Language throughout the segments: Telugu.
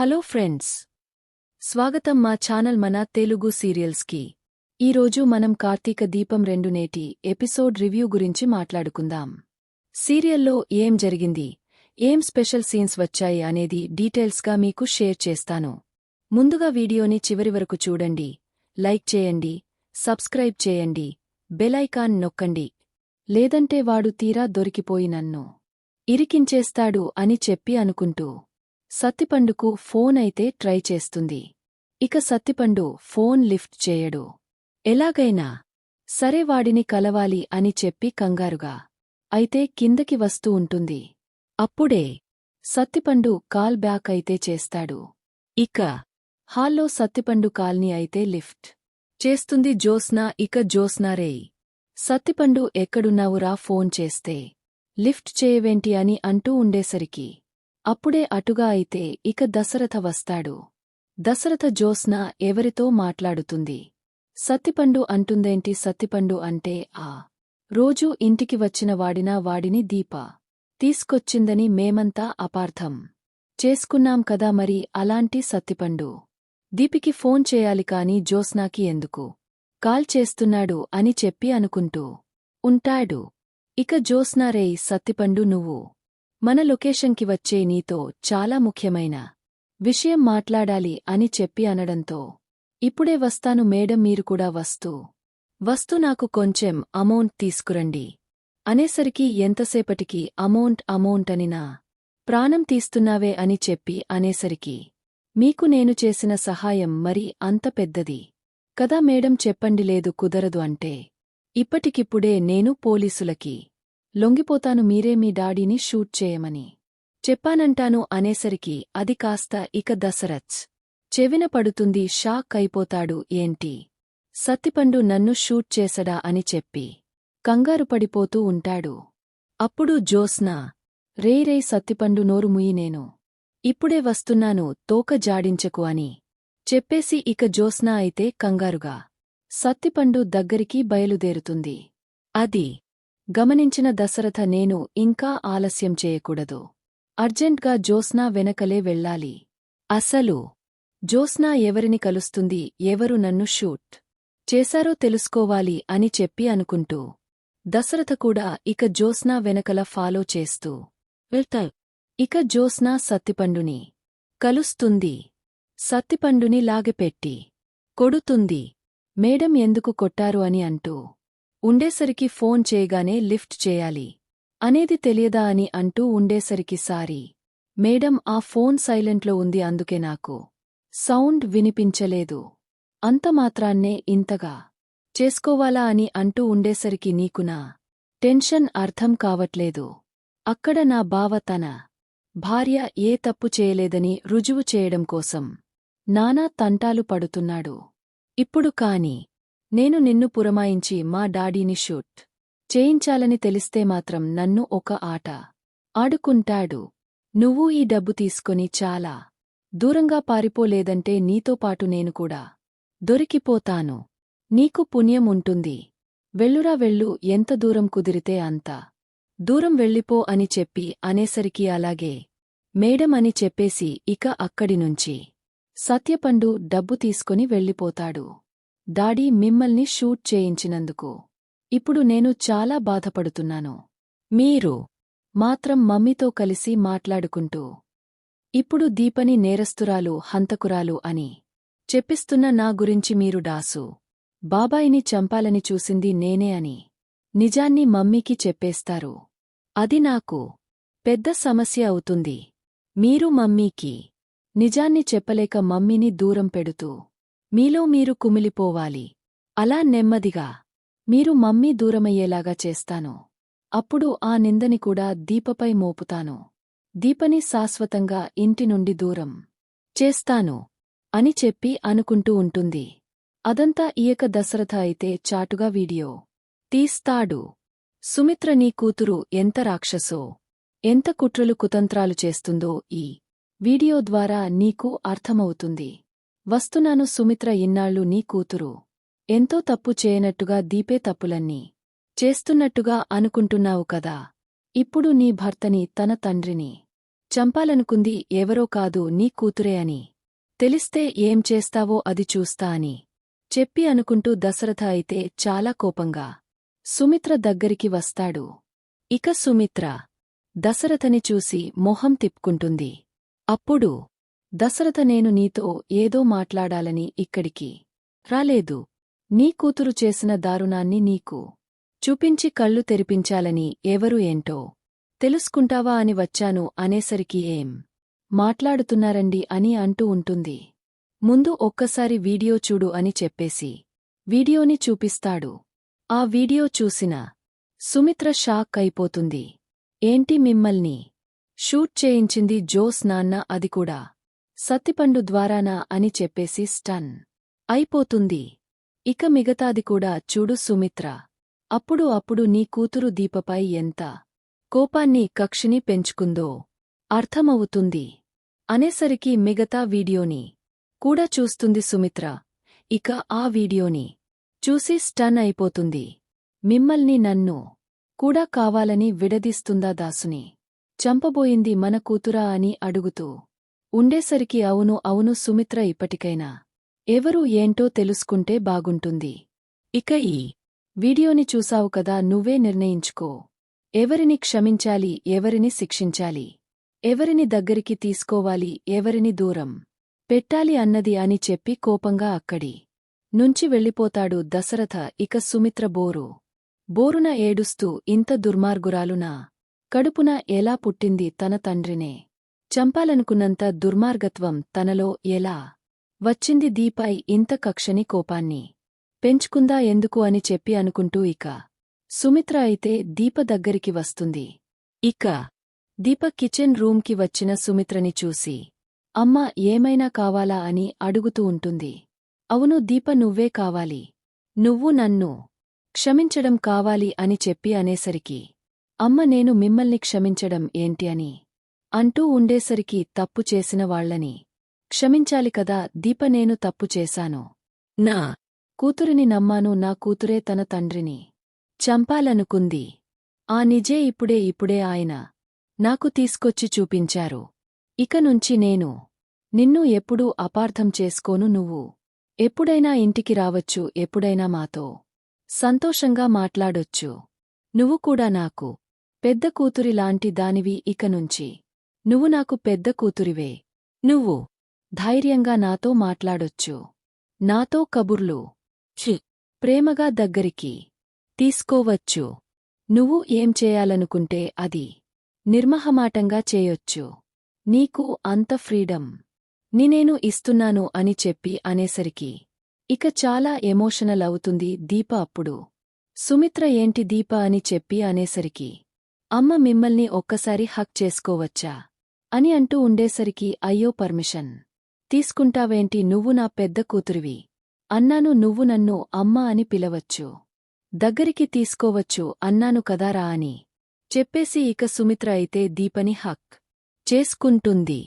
హలో ఫ్రెండ్స్, స్వాగతం మా ఛానల్ మన తెలుగు సీరియల్స్కి. ఈరోజు మనం కార్తీక దీపం 2 నేటి ఎపిసోడ్ రివ్యూ గురించి మాట్లాడుకుందాం. సీరియల్లో ఏం జరిగింది, ఏం స్పెషల్ సీన్స్ వచ్చాయి అనేది డీటెయిల్స్గా మీకు షేర్ చేస్తాను. ముందుగా వీడియోని చివరి వరకు చూడండి, లైక్ చేయండి, సబ్స్క్రైబ్ చేయండి, బెల్ ఐకాన్ నొక్కండి. లేదంటే వాడు తీరా దొరికిపోయి నన్ను ఇరికించేస్తాడు అని చెప్పి అనుకుంటూ సత్తిపండుకు ఫోన్ అయితే ట్రై చేస్తుంది. ఇక సత్తిపండు ఫోన్ లిఫ్ట్ చేయడు. ఎలాగైనా సరే వాడిని కలవాలి అని చెప్పి కంగారుగా అయితే కిందకి వస్తూ ఉంటుంది. అప్పుడే సత్తిపండు కాల్ బ్యాక్ అయితే చేస్తాడు. ఇక హాల్లో సత్తిపండు కాల్ని అయితే లిఫ్ట్ చేస్తుంది జ్యోత్స్న. ఇక జ్యోత్స్న, రేయ్ సత్తిపండు ఎక్కడున్నావురా, ఫోన్ చేస్తే లిఫ్ట్ చేయవేంటి అని అంటూ ఉండేసరికి అప్పుడే అటుగా అయితే ఇక దశరథ వస్తాడు. దశరథ జ్యోత్స్న ఎవరితో మాట్లాడుతుంది. సత్తిపండు అంటుందేంటి, సత్తిపండు అంటే ఆ రోజు ఇంటికి వచ్చిన వాడిని దీప తీసుకొచ్చిందని మేమంతా అపార్థం చేసుకున్నాం కదా. మరి అలాంటి సత్తిపండు దీపికి ఫోన్ చేయాలి కాని జ్యోత్స్నాకి ఎందుకు కాల్ చేస్తున్నాడు అని చెప్పి అనుకుంటూ ఉంటాడు. ఇక జ్యోత్స్న, రేయ్ సత్తిపండు, నువ్వు మన లొకేషన్కి వచ్చే, నీతో చాలా ముఖ్యమైన విషయం మాట్లాడాలి అని చెప్పి అనడంతో ఇప్పుడే వస్తాను మేడం, మీరు కూడా వస్తూ నాకు కొంచెం అమౌంట్ తీసుకురండి అనేసరికి ఎంతసేపటికి అమౌంట్ అని నా ప్రాణం తీస్తున్నావే అని చెప్పి అనేసరికి మీకు నేను చేసిన సహాయం మరి అంత పెద్దది కదా మేడం, చెప్పండి. లేదు కుదరదు అంటే ఇప్పటికిప్పుడే నేను పోలీసులకి లొంగిపోతాను, మీరే మీ డాడీని షూట్ చేయమని చెప్పానంటాను అనేసరికి అది కాస్త ఇక దశరథ్ చెవిన పడుతుంది. షాక్ అయిపోతాడు. ఏంటి, సత్తిపండు నన్ను షూట్ చేసడా అని చెప్పి కంగారు పడిపోతూ ఉంటాడు. అప్పుడు జ్యోత్స్న, రేయ్ సత్తిపండు, నోరు ముయ్యి, నేను ఇప్పుడే వస్తున్నాను, తోక జాడించకు అని చెప్పేసి ఇక జ్యోత్స్న అయితే కంగారుగా సత్తిపండు దగ్గరికి బయలుదేరుతుంది. అది గమనించిన దశరథ, నేను ఇంకా ఆలస్యం చేయకూడదు, అర్జెంట్గా జ్యోత్స్న వెనకలే వెళ్ళాలి. అసలు జ్యోత్స్న ఎవరిని కలుస్తుంది, ఎవరు నన్ను షూట్ చేశారో తెలుసుకోవాలి అని చెప్పి అనుకుంటూ దశరథ కూడా ఇక జ్యోత్స్న వెనకల ఫాలో చేస్తూ వెళ్తాడు. ఇక జ్యోత్స్న సత్తిపండుని కలుస్తుంది. సత్తిపండుని లాగిపెట్టి కొడుతుంది. మేడం ఎందుకు కొట్టారు అని అంటూ ఉండేసరికి ఫోన్ చేయగానే లిఫ్ట్ చేయాలి అనేది తెలియదా అని అంటూ ఉండేసరికి సారీ మేడం, ఆ ఫోన్ సైలెంట్లో ఉంది, అందుకే నాకు సౌండ్ వినిపించలేదు, అంతమాత్రాన్నే ఇంతగా చేసుకోవాలా అని అంటూ ఉండేసరికి నీకు నా టెన్షన్ అర్థం కావట్లేదు. అక్కడ నా బావ తన భార్య ఏ తప్పు చేయలేదని రుజువు చేయడం కోసం నానా తంటాలు పడుతున్నాడు. ఇప్పుడు కాని నేను నిన్ను పురమాయించి మా డాడీని షూట్ చేయించాలని తెలిస్తే మాత్రం నన్ను ఒక ఆట ఆడుకుంటాడు. నువ్వు ఈ డబ్బు తీసుకొని చాలా దూరంగా పారిపోలేదంటే నీతో పాటు నేను కూడా దొరికిపోతాను. నీకు పుణ్యం ఉంటుంది, వెళ్ళురా వెళ్ళు, ఎంత దూరం కుదిరితే అంత దూరం వెళ్ళిపో అని చెప్పి అనేసరికి అలాగే మేడం అని చెప్పేసి ఇక అక్కడినుంచి సత్యపండు డబ్బు తీసుకొని వెళ్ళిపోతాడు. డాడీ, మిమ్మల్ని షూట్ చేయించినందుకు ఇప్పుడు నేను చాలా బాధపడుతున్నాను. మీరు మాత్రం మమ్మీతో కలిసి మాట్లాడుకుంటూ ఇప్పుడు దీపని నేరస్తురాలు, హంతకురాలు అని చెప్పిస్తున్న నా గురించి మీరు డాసు బాబాయిని చంపాలని చూసింది నేనే అని నిజాన్ని మమ్మీకి చెప్పేస్తారు. అది నాకు పెద్ద సమస్య అవుతుంది. మీరు మమ్మీకి నిజాన్ని చెప్పలేక మమ్మీని దూరం పెడుతూ మీలో మీరు కుమిలిపోవాలి. అలా నెమ్మదిగా మీరు మమ్మీ దూరమయ్యేలాగా చేస్తాను. అప్పుడు ఆ నిందని కూడా దీపపై మోపుతాను. దీపని శాశ్వతంగా ఇంటి నుండి దూరం చేస్తాను అని చెప్పి అనుకుంటూ ఉంటుంది. అదంతా ఈయక దశరథ అయితే చాటుగా వీడియో తీస్తాడు. సుమిత్ర నీ కూతురు ఎంత రాక్షసో, ఎంత కుట్రలు కుతంత్రాలు చేస్తుందో ఈ వీడియో ద్వారా నీకు అర్థమవుతుంది. వస్తున్నాను సుమిత్ర, ఇన్నాళ్ళు నీ కూతురు ఎంతో తప్పు చేయనట్టుగా దీపే తప్పులన్నీ చేస్తున్నట్టుగా అనుకుంటున్నావు కదా. ఇప్పుడు నీ భర్తని, తన తండ్రిని చంపాలనుకుంది ఎవరో కాదు నీ కూతురే అని. తెలిస్తే ఏం చేస్తావో అది చూస్తా అని చెప్పి అనుకుంటూ దశరథ అయితే చాలా కోపంగా సుమిత్ర దగ్గరికి వస్తాడు. ఇక సుమిత్ర దశరథని చూసి మొహం తిప్పుకుంటుంది. అప్పుడు దశరథ నేను నీతో ఏదో మాట్లాడాలని ఇక్కడికి రాలేదు. నీ కూతురు చేసిన దారుణాన్ని నీకు చూపించి కళ్ళు తెరిపించాలని ఎవరు ఏంటో తెలుసుకుంటావా అని వచ్చాను అనేసరికి ఏం మాట్లాడుతున్నారండి అని అంటూ ఉంటుంది. ముందు ఒక్కసారి వీడియో చూడు అని చెప్పేసి వీడియోని చూపిస్తాడు. ఆ వీడియో చూసిన సుమిత్ర షాక్ అయిపోతుంది. ఏంటి మిమ్మల్ని షూట్ చేయించింది జోస్ నాన్న, అది కూడా సత్తిపండు ద్వారానా అని చెప్పేసి స్టన్ అయిపోతుంది. ఇక మిగతాది కూడా చూడు సుమిత్ర. అప్పుడు నీ కూతురు దీపపై ఎంత కోపాన్ని కక్షిని పెంచుకుందో అర్థమవుతుంది అనేసరికి మిగతా వీడియోని కూడా చూస్తుంది సుమిత్ర. ఇక ఆ వీడియోని చూసి స్టన్ అయిపోతుంది. మిమ్మల్ని నన్ను కూడా కావాలని విడదీస్తుందా దాసుని చంపబోయింది మన కూతురా అని అడుగుతూ ఉండేసరికి అవును అవును సుమిత్ర, ఇప్పటికైనా ఎవరు ఏంటో తెలుసుకుంటే బాగుంటుంది. ఇక ఈ వీడియోని చూసావు కదా, నువ్వే నిర్ణయించుకో. ఎవరిని క్షమించాలి, ఎవరిని శిక్షించాలి, ఎవరిని దగ్గరికి తీసుకోవాలి, ఎవరిని దూరం పెట్టాలి అన్నది అని చెప్పి కోపంగా అక్కడి నుంచి వెళ్ళిపోతాడు దశరథ. ఇక సుమిత్ర బోరున ఏడుస్తూ ఇంత దుర్మార్గురాలునా కడుపున ఎలా పుట్టింది, తన తండ్రినే చంపాలనుకున్నంత దుర్మార్గత్వం తనలో ఎలా వచ్చింది, దీపై ఇంత కక్షని కోపాన్ని పెంచుకుందా ఎందుకు అని చెప్పి అనుకుంటూ ఇక సుమిత్ర అయితే దీప దగ్గరికి వస్తుంది. ఇక దీప కిచెన్ రూమ్కి వచ్చిన సుమిత్రని చూసి అమ్మా ఏమైనా కావాలా అని అడుగుతూ ఉంటుంది. అవును దీప, నువ్వే కావాలి, నువ్వు నన్ను క్షమించడం కావాలి అని చెప్పి అనేసరికి అమ్మ నేను మిమ్మల్ని క్షమించడం ఏంటి అని అంటూ ఉండేసరికి తప్పు చేసిన వాళ్లని క్షమించాలి కదా దీప, నేను తప్పు చేశాను, నా కూతురిని నమ్మాను, నా కూతురే తన తండ్రిని చంపాలనుకుంది, ఆ నిజే ఇప్పుడే ఆయన నాకు తీసుకొచ్చి చూపించారు. ఇక నుంచి నేను నిన్ను ఎప్పుడూ అపార్థం చేసుకోను, నువ్వు ఎప్పుడైనా ఇంటికి రావచ్చు, ఎప్పుడైనా మాతో సంతోషంగా మాట్లాడొచ్చు, నువ్వు కూడా నాకు పెద్ద కూతురిలాంటి దానివి, ఇక నుంచి నువ్వు నాకు పెద్ద కూతురివే, నువ్వు ధైర్యంగా నాతో మాట్లాడొచ్చు, నాతో కబుర్లు ప్రేమగా దగ్గరికి తీసుకోవచ్చు, నువ్వు ఏం చేయాలనుకుంటే అది నిర్మహమాటంగా చేయొచ్చు, నీకు అంత ఫ్రీడమ్ నేను ఇస్తున్నాను అని చెప్పి అనేసరికి ఇక చాలా ఎమోషనల్ అవుతుంది దీప. అప్పుడు సుమిత్ర ఏంటి దీప అని చెప్పి అనేసరికి అమ్మ మిమ్మల్ని ఒక్కసారి హక్ చేసుకోవచ్చా అని అంటూ ఉండేసరికి అయ్యో పర్మిషన్ తీసుకుంటావేంటి, నువ్వు నా పెద్ద కూతురివి అన్నాను, నువ్వు నన్ను అమ్మ అని పిలవచ్చు, దగ్గరికి తీసుకోవచ్చు అన్నాను కదారా అని చెప్పేసి ఇక సుమిత్ర అయితే దీపని హక్ చేసుకుంటుంది.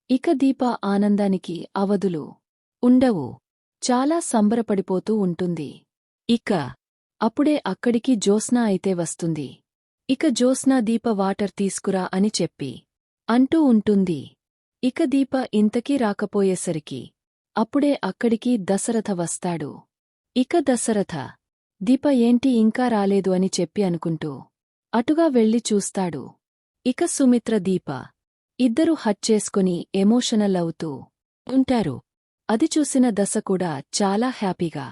ఇక దీప ఆనందానికి అవధులు ఉండవు, చాలా సంబరపడిపోతూ ఉంటుంది. ఇక అప్పుడే అక్కడికి జ్యోత్స్న అయితే వస్తుంది. ఇక జ్యోత్స్న దీప వాటర్ తీసుకురా అని చెప్పి అంటూ ఉంటుంది. ఇక దీప ఇంతకీ రాకపోయేసరికి అప్పుడే అక్కడికి దశరథ వస్తాడు. ఇక దశరథ దీప ఏంటి ఇంకా రాలేదు అని చెప్పి అనుకుంటూ అటుగా వెళ్ళి చూస్తాడు. ఇక సుమిత్ర దీప ఇద్దరూ హట్ చేసుకుని ఎమోషనల్ అవుతూ ఉంటారు. అది చూసిన దశ కూడా చాలా హ్యాపీగా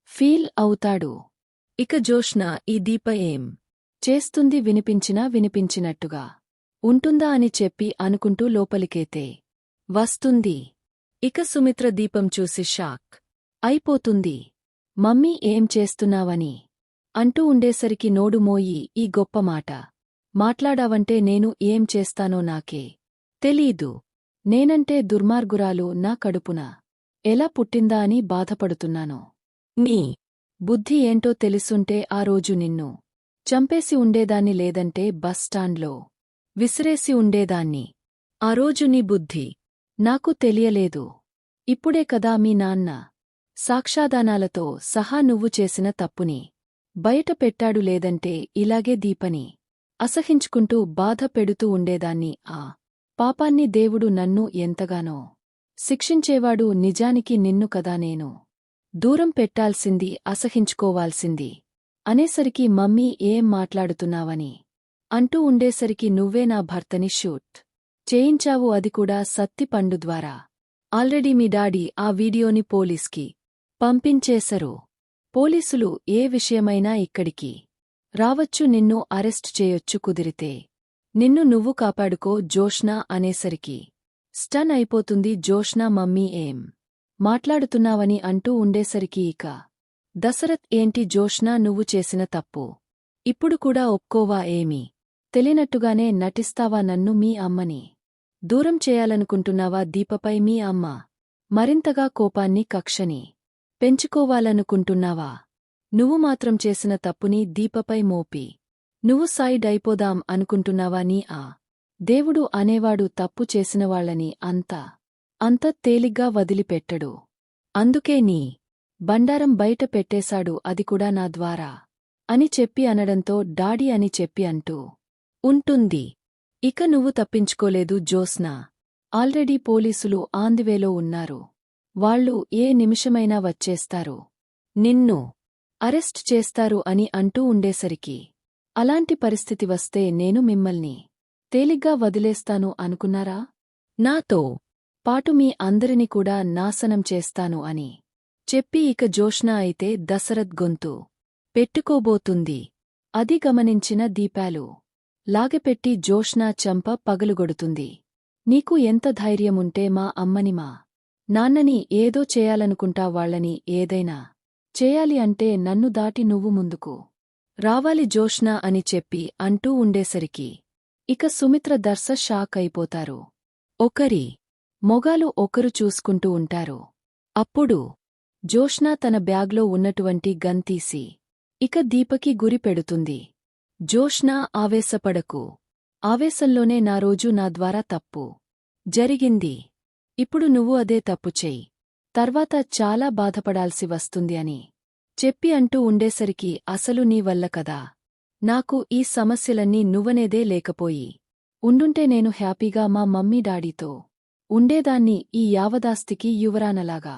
ఫీల్ అవుతాడు. ఇక జ్యోత్స్న ఈ దీప ఏం చేస్తుంది, వినిపించినా వినిపించినట్టుగా ఉంటుందా అని చెప్పి అనుకుంటూ లోపలికైతే వస్తుంది. ఇక సుమిత్ర దీపం చూసి షాక్ అయిపోతుంది. మమ్మీ ఏం చేస్తున్నావని అంటూ ఉండేసరికి నోడు మోయి ఈ గొప్ప మాట మాట్లాడావంటే నేను ఏం చేస్తానో నాకే తెలీదు, నేనంటే దుర్మార్గురాలు నా కడుపున ఎలా పుట్టిందా అని బాధపడుతున్నాను, నీ బుద్ధి ఏంటో తెలుసుంటే ఆ రోజు నిన్ను చంపేసి ఉండేదాన్ని, లేదంటే బస్ స్టాండ్లో విసిరేసి ఉండేదాన్ని, ఆ రోజు నీ బుద్ధి నాకు తెలియలేదు, ఇప్పుడే కదా మీ నాన్న సాక్ష్యాధానాలతో సహా నువ్వు చేసిన తప్పుని బయట పెట్టాడు, లేదంటే ఇలాగే దీపని అసహించుకుంటూ బాధ పెడుతూ ఉండేదాన్ని, ఆ పాపాన్ని దేవుడు నన్ను ఎంతగానో శిక్షించేవాడు నిజానికి నిన్ను కదా నేను దూరం పెట్టాల్సింది అసహించుకోవాల్సింది అనేసరికి మమ్మీ ఏం మాట్లాడుతున్నావని అంటూ ఉండేసరికి నువ్వే నా భర్తని షూట్ చేయించావు అది కూడా సత్తి పండు ద్వారా ఆల్రెడీ మీ డాడీ ఆ వీడియోని పోలీస్కి పంపించేశరు పోలీసులు ఏ విషయమైనా ఇక్కడికి రావచ్చు నిన్ను అరెస్ట్ చేయొచ్చు కుదిరితే నిన్ను నువ్వు కాపాడుకో జోష్నా అనేసరికి స్టన్ అయిపోతుంది జోష్నా మమ్మీ ఏం మాట్లాడుతున్నావని అంటూ ఉండేసరికి ఇక దశరథ్ ఏంటి జోష్నా నువ్వు చేసిన తప్పు ఇప్పుడు కూడా ఒప్పుకోవా ఏమీ తెలియనట్టుగానే నటిస్తావా నన్ను మీ అమ్మని దూరం చేయాలనుకుంటున్నావా దీపపై మీ అమ్మ మరింతగా కోపాన్ని కక్షని పెంచుకోవాలనుకుంటున్నావా నువ్వు మాత్రం చేసిన తప్పుని దీపపై మోపి నువ్వు సైడ్ అయిపోదాం అనుకుంటున్నావా నీ ఆ దేవుడు అనేవాడు తప్పు చేసినవాళ్లని అంత తేలిగ్గా వదిలిపెట్టడు అందుకే నీ బండారం బయట పెట్టేశాడు అది కూడా నా ద్వారా అని చెప్పి అనడంతో డాడీ అని చెప్పి అంటూ ఉంటుంది ఇక నువ్వు తప్పించుకోలేదు జోస్నా ఆల్రెడీ పోలీసులు ఆందివేలో ఉన్నారు వాళ్ళు ఏ నిమిషమైనా వచ్చేస్తారు నిన్ను అరెస్ట్ చేస్తారు అని అంటూ ఉండేసరికి అలాంటి పరిస్థితి వస్తే నేను మిమ్మల్ని తేలిగ్గా వదిలేస్తాను అనుకున్నారా నాతో పాటు మీ అందరిని కూడా నాశనం చేస్తాను అని చెప్పి ఇక జోష్నా అయితే దశరథ్ గొంతు పెట్టుకోబోతుంది అది గమనించిన దీపాలు లాగపెట్టి జోష్నా చంప పగలుగొడుతుంది నీకు ఎంత ధైర్యముంటే మా అమ్మని మా నాన్నని ఏదో చేయాలనుకుంటా వాళ్లని ఏదైనా చేయాలి అంటే నన్ను దాటి నువ్వు ముందుకు రావాలి జోష్నా అని చెప్పి అంటూ ఉండేసరికి ఇక సుమిత్ర దర్శ షాక్ అయిపోతారు ఒకరి మొగాలు ఒకరు చూసుకుంటూ ఉంటారు అప్పుడు జోష్నా తన బ్యాగ్లో ఉన్నటువంటి గన్ తీసి ఇక దీపకి గురి పెడుతుంది జోష్నా ఆవేశపడకు ఆవేశంలోనే నా రోజు నా ద్వారా తప్పు జరిగింది ఇప్పుడు నువ్వు అదే తప్పు చెయ్యి తర్వాత చాలా బాధపడాల్సి వస్తుంది అని చెప్పి అంటూ ఉండేసరికి అసలు నీ వల్ల కదా నాకు ఈ సమస్యలన్నీ నువ్వనేదే లేకపోయి ఉండుంటే నేను హ్యాపీగా మా మమ్మీ డాడీతో ఉండేదాన్ని ఈ యావదాస్తికి యువరానలాగా